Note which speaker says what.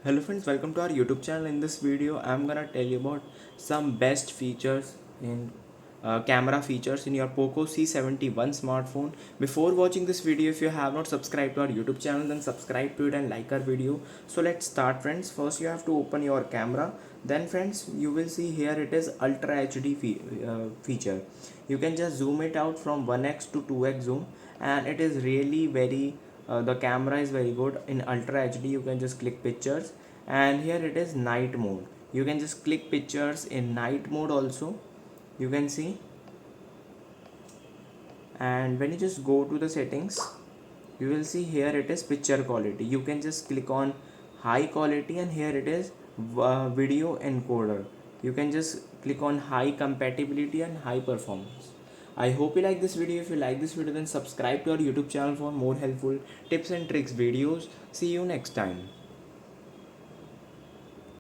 Speaker 1: Hello friends, welcome to our YouTube channel. In this video I'm gonna tell you about some best features in camera features in your Poco C71 smartphone. Before watching this video, if you have not subscribed to our YouTube channel, then subscribe to it and like our video. So let's start friends. First you have to open your camera. Then friends, you will see here it is Ultra HD feature. You can just zoom it out from 1x to 2x zoom, and it is really very the camera is very good. In Ultra HD you can just click pictures, and here it is night mode. You can just click pictures in night mode also, you can see. And when you just go to the settings, you will see here it is picture quality. You can just click on high quality, and here it is video encoder. You can just click on high compatibility and high performance. I hope you like this video. If you like this video, then subscribe to our YouTube channel for more helpful tips and tricks videos. See you next time.